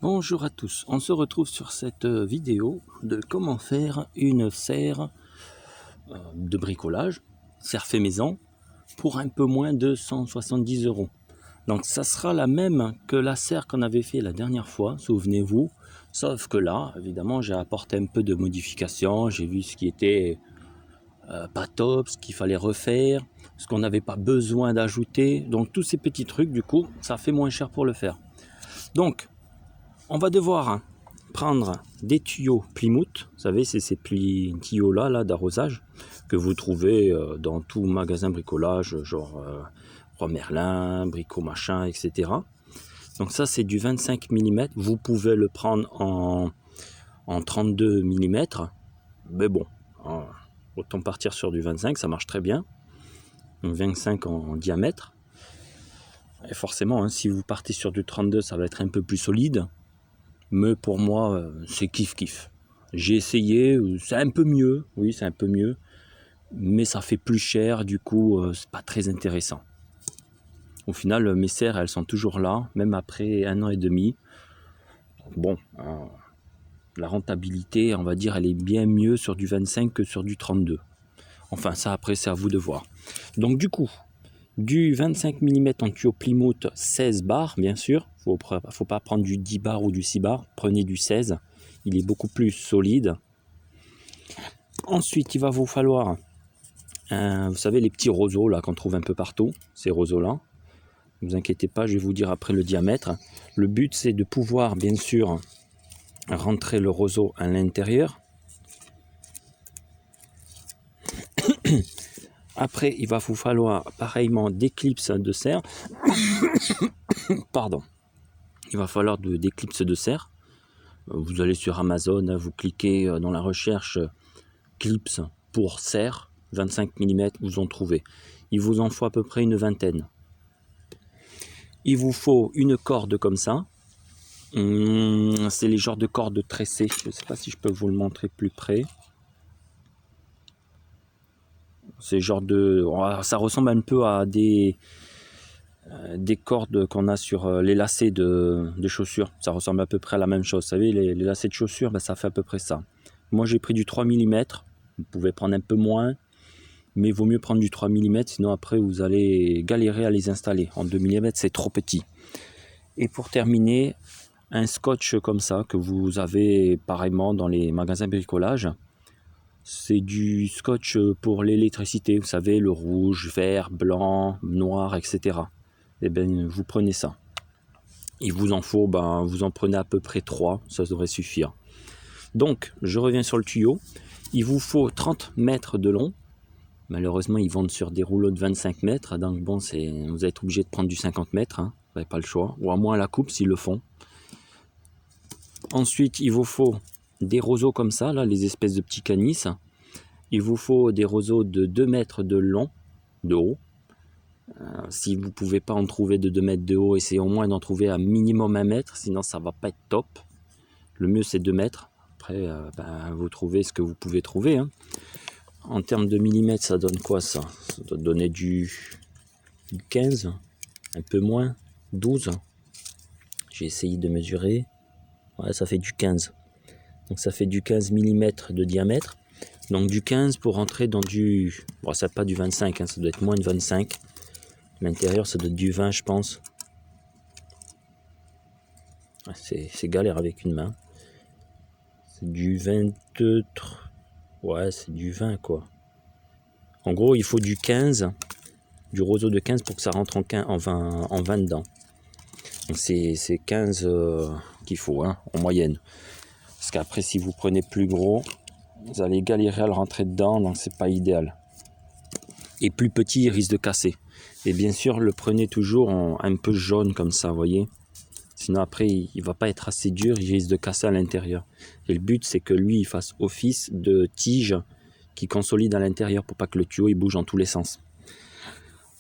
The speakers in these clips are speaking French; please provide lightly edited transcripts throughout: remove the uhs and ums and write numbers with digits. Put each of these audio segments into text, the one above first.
Bonjour à tous, on se retrouve sur cette vidéo de comment faire une serre de bricolage, serre fait maison, pour un peu moins de 170 €. Donc ça sera la même que la serre qu'on avait fait la dernière fois, souvenez-vous, sauf que là, évidemment, j'ai apporté un peu de modification, j'ai vu ce qui était pas top, ce qu'il fallait refaire, ce qu'on n'avait pas besoin d'ajouter, donc tous ces petits trucs, du coup, ça fait moins cher pour le faire. Donc, on va devoir prendre des tuyaux Plymouth, vous savez, c'est ces tuyaux-là d'arrosage que vous trouvez dans tout magasin bricolage, genre Roi Merlin, Brico Machin, etc. Donc ça, c'est du 25 mm. Vous pouvez le prendre en 32 mm, mais bon, autant partir sur du 25, ça marche très bien. Donc 25 en diamètre. Et forcément, si vous partez sur du 32, ça va être un peu plus solide. Mais pour moi, c'est kiff-kiff. J'ai essayé, c'est un peu mieux, oui, c'est un peu mieux, mais ça fait plus cher, du coup, c'est pas très intéressant. Au final, mes serres, elles sont toujours là, même après 1 an et demi. Bon, la rentabilité, on va dire, elle est bien mieux sur du 25 que sur du 32. Enfin, ça, après, c'est à vous de voir. Donc, du coup, du 25 mm en tuyau Plymouth 16 bars, bien sûr. Faut pas prendre du 10 bars ou du 6 bars. Prenez du 16. Il est beaucoup plus solide. Ensuite, il va vous falloir, vous savez, les petits roseaux là qu'on trouve un peu partout. Ces roseaux-là. Ne vous inquiétez pas, je vais vous dire après le diamètre. Le but, c'est de pouvoir, bien sûr, rentrer le roseau à l'intérieur. Après, il va vous falloir pareillement des clips de serre. Pardon. Il va falloir des clips de serre. Vous allez sur Amazon, vous cliquez dans la recherche clips pour serre, 25 mm, vous en trouvez. Il vous en faut à peu près une vingtaine. Il vous faut une corde comme ça. C'est les genres de cordes tressées. Je ne sais pas si je peux vous le montrer plus près. C'est genre de, ça ressemble un peu à des cordes qu'on a sur les lacets de chaussures. Ça ressemble à peu près à la même chose. Vous savez, les lacets de chaussures, ça fait à peu près ça. Moi, j'ai pris du 3 mm. Vous pouvez prendre un peu moins, mais il vaut mieux prendre du 3 mm, sinon après, vous allez galérer à les installer. En 2 mm, c'est trop petit. Et pour terminer, un scotch comme ça, que vous avez pareillement dans les magasins bricolage. C'est du scotch pour l'électricité, vous savez, le rouge, vert, blanc, noir, etc. Et bien, vous prenez ça. Il vous en faut, vous en prenez à peu près 3, ça devrait suffire. Donc, je reviens sur le tuyau. Il vous faut 30 mètres de long. Malheureusement, ils vendent sur des rouleaux de 25 mètres. Donc, bon, vous êtes obligé de prendre du 50 mètres. Vous n'avez pas le choix. Ou à moins à la coupe s'ils le font. Ensuite, il vous faut des roseaux comme ça, là, les espèces de petits canis. Il vous faut des roseaux de 2 mètres de long, de haut. Si vous ne pouvez pas en trouver de 2 mètres de haut, essayez au moins d'en trouver à minimum 1 mètre, sinon ça ne va pas être top. Le mieux c'est 2 mètres. Après, vous trouvez ce que vous pouvez trouver. En termes de millimètres, ça donne quoi ça? Ça doit donner du 15, un peu moins, 12. J'ai essayé de mesurer. Ouais, ça fait du 15. Donc ça fait du 15 mm de diamètre. Donc du 15 pour rentrer dans du... Bon, ça n'est pas du 25, ça doit être moins de 25. L'intérieur, ça doit être du 20, je pense. C'est galère avec une main. C'est du 23. Ouais, c'est du 20, quoi. En gros, il faut du 15, du roseau de 15 pour que ça rentre en 20 dedans. Donc c'est 15 qu'il faut, en moyenne. Parce qu'après, si vous prenez plus gros, vous allez galérer à le rentrer dedans, donc c'est pas idéal. Et plus petit, il risque de casser. Et bien sûr, le prenez toujours un peu jaune comme ça, vous voyez. Sinon après, il ne va pas être assez dur, il risque de casser à l'intérieur. Et le but, c'est que lui, il fasse office de tige qui consolide à l'intérieur pour pas que le tuyau il bouge en tous les sens.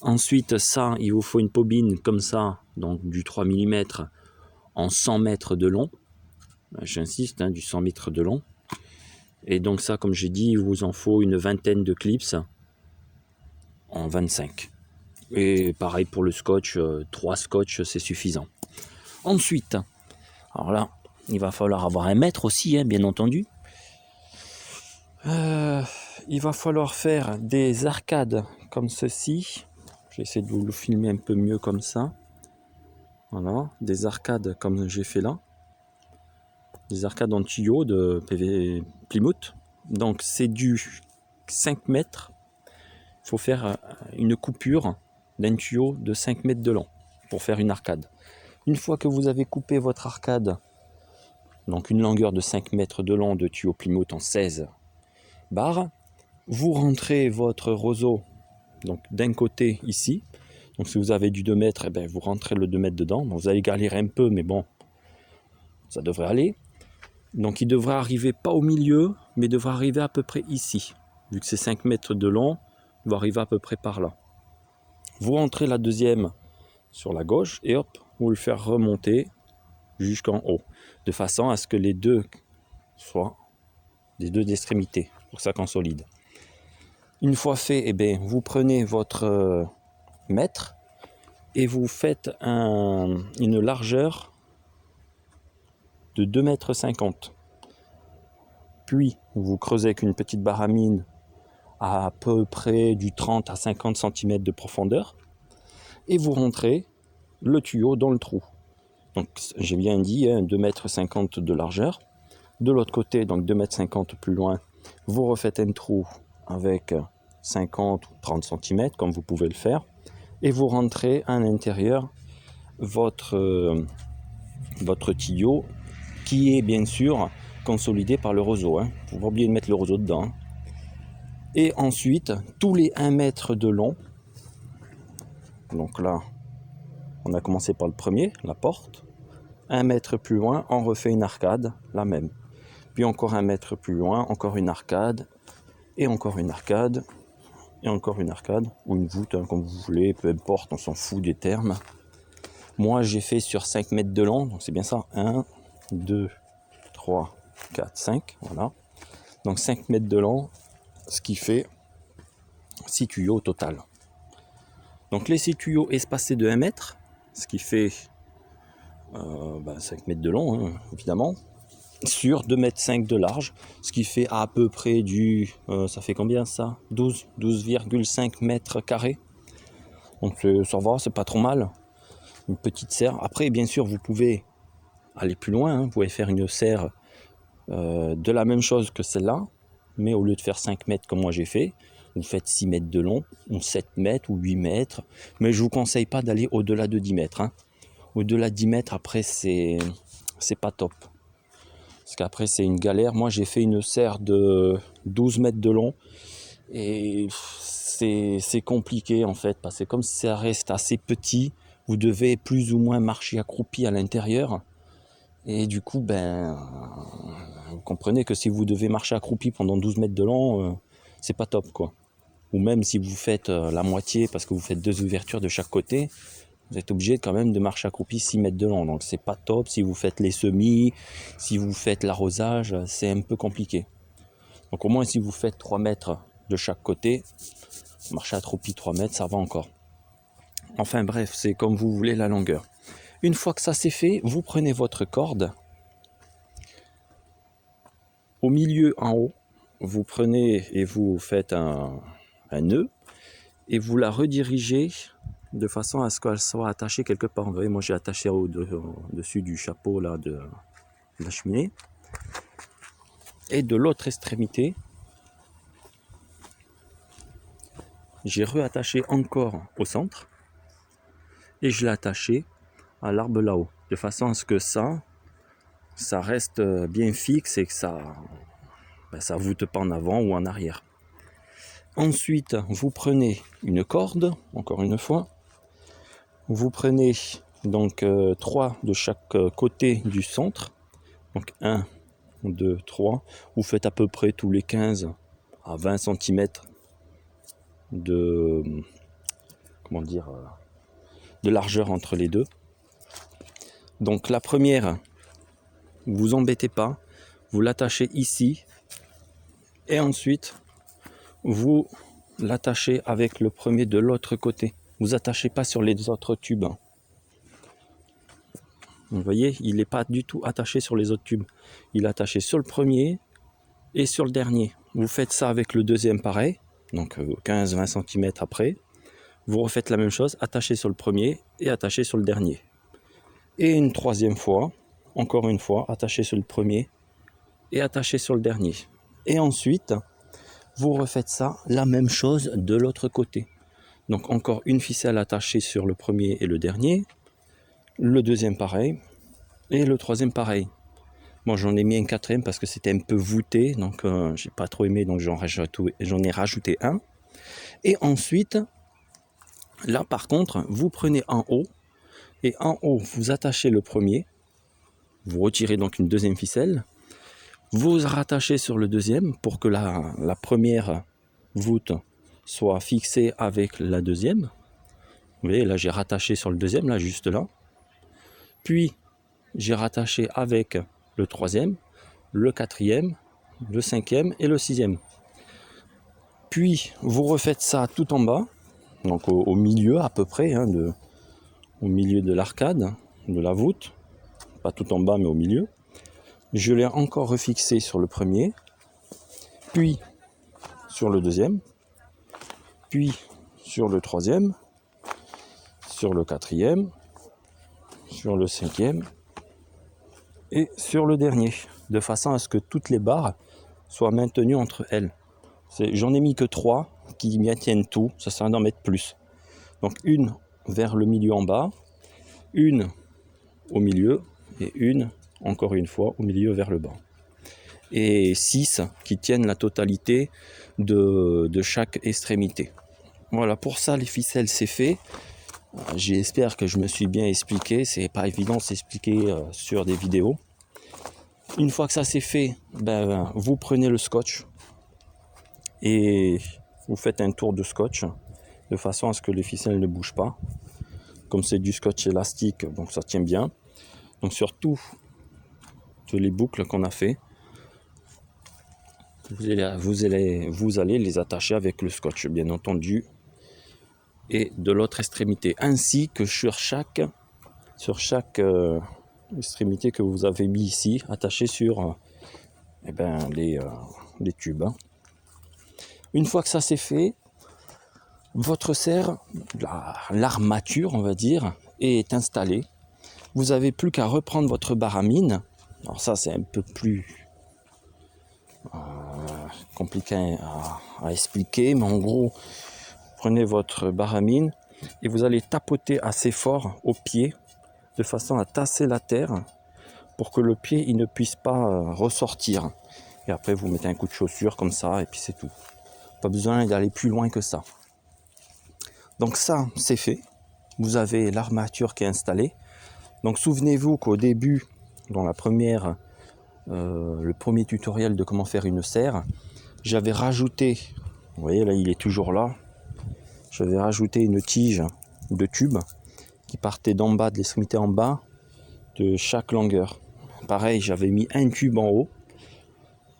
Ensuite, ça, il vous faut une bobine comme ça, donc du 3 mm en 100 mètres de long. J'insiste, du 100 mètres de long. Et donc ça, comme j'ai dit, il vous en faut une vingtaine de clips en 25. Et pareil pour le scotch, 3 scotch, c'est suffisant. Ensuite, Alors là, il va falloir avoir 1 mètre aussi, hein, bien entendu. Il va falloir faire des arcades comme ceci. Je vais essayer de vous le filmer un peu mieux comme ça. Voilà, des arcades comme j'ai fait là. Des arcades en tuyau de PV Plymouth. Donc c'est du 5 mètres. Il faut faire une coupure d'un tuyau de 5 mètres de long pour faire une arcade. Une fois que vous avez coupé votre arcade, donc une longueur de 5 mètres de long de tuyau Plymouth en 16 barres, vous rentrez votre roseau donc d'un côté ici. Donc si vous avez du 2 mètres, eh bien, vous rentrez le 2 mètres dedans. Bon, vous allez galérer un peu, mais bon, ça devrait aller. Donc il devrait arriver pas au milieu, mais devrait arriver à peu près ici. Vu que c'est 5 mètres de long, il va arriver à peu près par là. Vous rentrez la deuxième sur la gauche et hop, vous le faire remonter jusqu'en haut. De façon à ce que les deux soient des deux extrémités, pour que ça consolide. Une fois fait, eh bien, vous prenez votre mètre et vous faites une largeur de 2,50 m. Puis vous creusez avec une petite baramine à peu près du 30 à 50 cm de profondeur et vous rentrez le tuyau dans le trou. Donc j'ai bien dit, hein, 2,50 m de largeur. De l'autre côté, donc 2,50 m plus loin, vous refaites un trou avec 50 ou 30 cm comme vous pouvez le faire et vous rentrez à l'intérieur votre tuyau qui est bien sûr consolidé par le roseau. Il ne faut pas oublier de mettre le roseau dedans. Hein. Et ensuite, tous les 1 mètre de long, donc là, on a commencé par le premier, la porte. 1 mètre plus loin, on refait une arcade, la même. Puis encore 1 mètre plus loin, encore une arcade, et encore une arcade, et encore une arcade, ou une voûte, hein, comme vous voulez, peu importe, on s'en fout des termes. Moi, j'ai fait sur 5 mètres de long, donc c'est bien ça. 1, 2, 3, 4, 5, voilà. Donc 5 mètres de long, ce qui fait 6 tuyaux au total. Donc les 6 tuyaux espacés de 1 mètre, ce qui fait 5 mètres de long, hein, évidemment, sur 2,5 m de large, ce qui fait à peu près ça fait combien ça 12,5 mètres carrés. Donc ça va, c'est pas trop mal. Une petite serre. Après, bien sûr, vous pouvez aller plus loin, hein, vous pouvez faire une serre de la même chose que celle-là, mais au lieu de faire 5 mètres comme moi j'ai fait, vous faites 6 mètres de long, ou 7 mètres, ou 8 mètres, mais je vous conseille pas d'aller au-delà de 10 mètres. Hein. Au-delà de 10 mètres, après, c'est pas top. Parce qu'après, c'est une galère. Moi, j'ai fait une serre de 12 mètres de long, et c'est compliqué, en fait, parce que comme ça reste assez petit, vous devez plus ou moins marcher accroupi à l'intérieur. Et du coup, vous comprenez que si vous devez marcher accroupi pendant 12 mètres de long, c'est pas top, quoi. Ou même si vous faites la moitié parce que vous faites 2 ouvertures de chaque côté, vous êtes obligé quand même de marcher accroupi 6 mètres de long. Donc c'est pas top. Si vous faites les semis, si vous faites l'arrosage, c'est un peu compliqué. Donc au moins si vous faites 3 mètres de chaque côté, marcher accroupi 3 mètres, ça va encore. Enfin bref, c'est comme vous voulez la longueur. Une fois que ça c'est fait, vous prenez votre corde. Au milieu, en haut, vous prenez et vous faites un nœud et vous la redirigez de façon à ce qu'elle soit attachée quelque part. Vous voyez, moi j'ai attaché au-dessus du chapeau là, de la cheminée. Et de l'autre extrémité, j'ai reattaché encore au centre et je l'ai attaché à l'arbre là-haut. De façon à ce que ça reste bien fixe et que ça voûte pas en avant ou en arrière. Ensuite, vous prenez une corde, encore une fois. Vous prenez donc 3 de chaque côté du centre. Donc 1, 2, 3. Vous faites à peu près tous les 15 à 20 cm de largeur entre les deux. Donc la première, vous embêtez pas, vous l'attachez ici et ensuite vous l'attachez avec le premier de l'autre côté. Vous attachez pas sur les autres tubes. Vous voyez, il n'est pas du tout attaché sur les autres tubes. Il est attaché sur le premier et sur le dernier. Vous faites ça avec le deuxième pareil, donc 15-20 cm après. Vous refaites la même chose, attaché sur le premier et attaché sur le dernier. Et une troisième fois, encore une fois, attaché sur le premier et attaché sur le dernier. Et ensuite, vous refaites ça, la même chose de l'autre côté. Donc encore une ficelle attachée sur le premier et le dernier, le deuxième pareil, et le troisième pareil. Moi j'en ai mis un quatrième parce que c'était un peu voûté, donc j'ai pas trop aimé, donc j'en ai rajouté un. Et ensuite, là par contre, vous prenez en haut, et en haut vous attachez le premier, vous retirez donc une deuxième ficelle, vous rattachez sur le deuxième pour que la première voûte soit fixée avec la deuxième. Vous voyez, là j'ai rattaché sur le deuxième, là juste là. Puis j'ai rattaché avec le troisième, le quatrième, le cinquième et le sixième. Puis vous refaites ça tout en bas, donc au milieu à peu près, au milieu de l'arcade, de la voûte, pas tout en bas mais au milieu. Je l'ai encore refixé sur le premier, puis sur le deuxième, puis sur le troisième, sur le quatrième, sur le cinquième et sur le dernier, de façon à ce que toutes les barres soient maintenues entre elles. J'en ai mis que 3 qui maintiennent tout, ça sert à d'en mettre plus. Donc une vers le milieu en bas, une au milieu et une, encore une fois, au milieu vers le bas. Et 6 qui tiennent la totalité de chaque extrémité. Voilà, pour ça les ficelles c'est fait. J'espère que je me suis bien expliqué, c'est pas évident de s'expliquer sur des vidéos. Une fois que ça c'est fait, vous prenez le scotch et vous faites un tour de scotch de façon à ce que les ficelles ne bougent pas. Comme c'est du scotch élastique, donc ça tient bien. Donc sur toutes les boucles qu'on a fait, vous allez les attacher avec le scotch, bien entendu, et de l'autre extrémité, ainsi que sur chaque extrémité que vous avez mis ici, attaché sur les tubes. Une fois que ça c'est fait, votre serre, l'armature on va dire, est installée. Vous n'avez plus qu'à reprendre votre baramine. Alors ça c'est un peu plus compliqué à expliquer, mais en gros, prenez votre baramine et vous allez tapoter assez fort au pied de façon à tasser la terre pour que le pied il ne puisse pas ressortir. Et après vous mettez un coup de chaussure comme ça et puis c'est tout. Pas besoin d'aller plus loin que ça. Donc ça c'est fait. Vous avez l'armature qui est installée. Donc souvenez-vous qu'au début, dans le premier tutoriel de comment faire une serre, j'avais rajouté, vous voyez là il est toujours là, j'avais rajouté une tige de tube qui partait d'en bas, de l'extrémité en bas de chaque longueur. Pareil, j'avais mis un tube en haut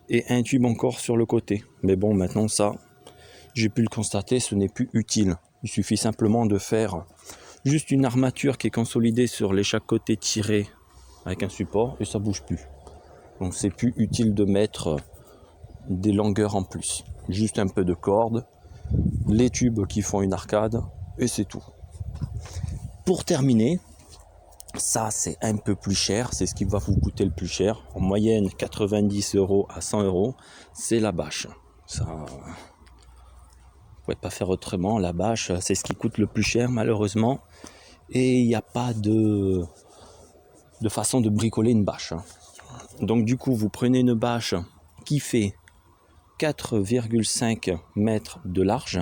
et un tube encore sur le côté. Mais bon, maintenant ça, j'ai pu le constater, ce n'est plus utile. Il suffit simplement de faire juste une armature qui est consolidée sur les chaque côté tirés avec un support et ça bouge plus. Donc c'est plus utile de mettre des longueurs en plus. Juste un peu de corde, les tubes qui font une arcade et c'est tout. Pour terminer, ça c'est un peu plus cher, c'est ce qui va vous coûter le plus cher. En moyenne 90 € à 100 €, c'est la bâche. Ça, vous ne pouvez pas faire autrement, la bâche c'est ce qui coûte le plus cher malheureusement. Et il n'y a pas de façon de bricoler une bâche. Donc du coup vous prenez une bâche qui fait 4,5 mètres de large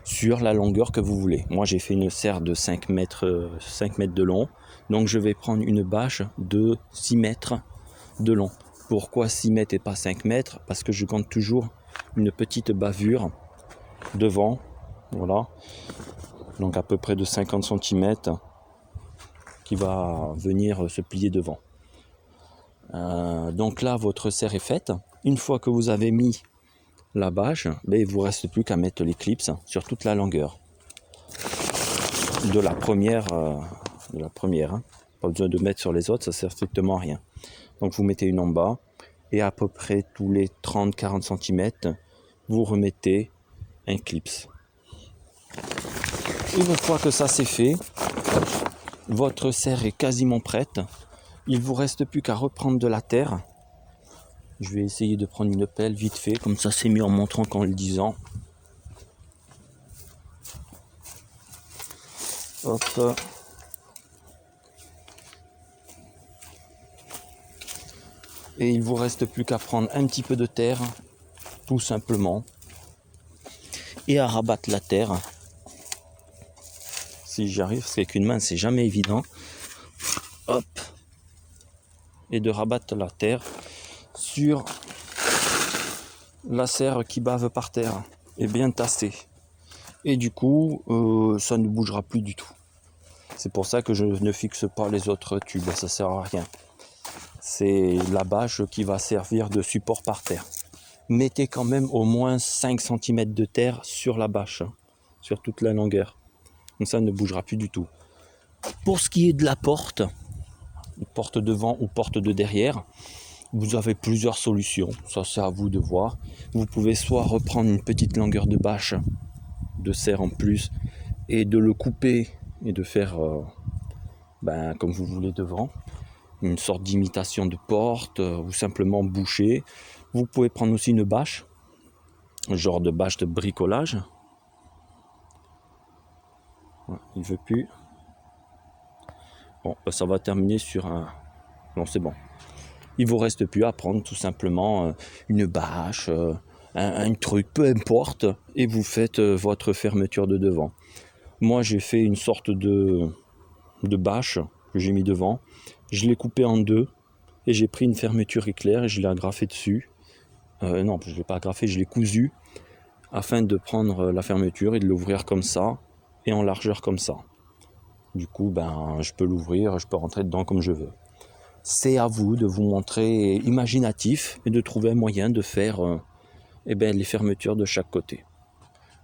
sur la longueur que vous voulez. Moi j'ai fait une serre de 5 mètres de long, donc je vais prendre une bâche de 6 mètres de long. Pourquoi 6 mètres et pas 5 mètres? Parce que je compte toujours une petite bavure devant, voilà, donc à peu près de 50 cm qui va venir se plier devant. Donc là votre serre est faite. Une fois que vous avez mis la bâche, il ne vous reste plus qu'à mettre les clips sur toute la longueur de la première, Pas besoin de mettre sur les autres, ça sert strictement à rien. Donc vous mettez une en bas et à peu près tous les 30-40 cm, vous remettez un clips. Une fois que ça c'est fait, votre serre est quasiment prête. Il vous reste plus qu'à reprendre de la terre. Je vais essayer de prendre une pelle vite fait, comme ça c'est mieux en montrant qu'en le disant. Hop. Et il vous reste plus qu'à prendre un petit peu de terre, tout simplement, et à rabattre la terre. Si j'y arrive, parce qu'avec une main c'est jamais évident. Hop. Et de rabattre la terre sur la serre qui bave par terre et bien tassée. Et du coup, ça ne bougera plus du tout. C'est pour ça que je ne fixe pas les autres tubes, ça sert à rien. C'est la bâche qui va servir de support par terre. Mettez quand même au moins 5 cm de terre sur la bâche, sur toute la longueur. Donc ça ne bougera plus du tout. Pour ce qui est de la porte devant ou porte de derrière, vous avez plusieurs solutions. Ça c'est à vous de voir. Vous pouvez soit reprendre une petite longueur de bâche, de serre en plus, et de le couper et de faire comme vous voulez devant. Une sorte d'imitation de porte ou simplement boucher. Vous pouvez prendre aussi une bâche, un genre de bâche de bricolage. Il veut plus. Bon, ça va terminer sur un... Non, c'est bon. Il vous reste plus à prendre tout simplement une bâche, un truc, peu importe, et vous faites votre fermeture de devant. Moi, j'ai fait une sorte de bâche que j'ai mis devant. Je l'ai coupé en deux et j'ai pris une fermeture éclair et je l'ai agrafé dessus. Non, je ne l'ai pas agrafé, je l'ai cousu afin de prendre la fermeture et de l'ouvrir comme ça et en largeur comme ça. Du coup, je peux l'ouvrir, je peux rentrer dedans comme je veux. C'est à vous de vous montrer imaginatif et de trouver un moyen de faire les fermetures de chaque côté.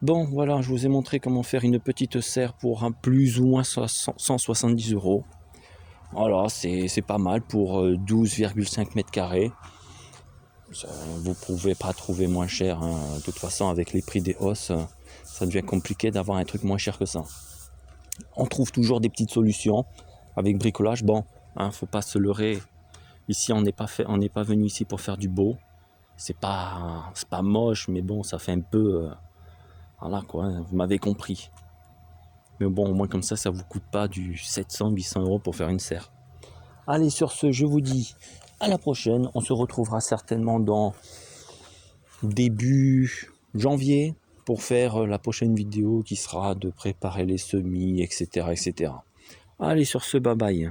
Bon, voilà, je vous ai montré comment faire une petite serre pour un plus ou moins 170 €. Voilà, c'est pas mal pour 12,5 mètres carrés. Vous ne pouvez pas trouver moins cher. Hein. De toute façon, avec les prix des hausses, ça devient compliqué d'avoir un truc moins cher que ça. On trouve toujours des petites solutions avec bricolage. Bon, faut pas se leurrer. Ici, on n'est pas venu ici pour faire du beau. C'est pas moche, mais bon, ça fait un peu... voilà quoi, vous m'avez compris. Mais bon, au moins comme ça vous coûte pas du 700-800 € pour faire une serre. Allez, sur ce, je vous dis à la prochaine. On se retrouvera certainement dans début janvier pour faire la prochaine vidéo qui sera de préparer les semis, etc. etc. Allez, sur ce, bye bye.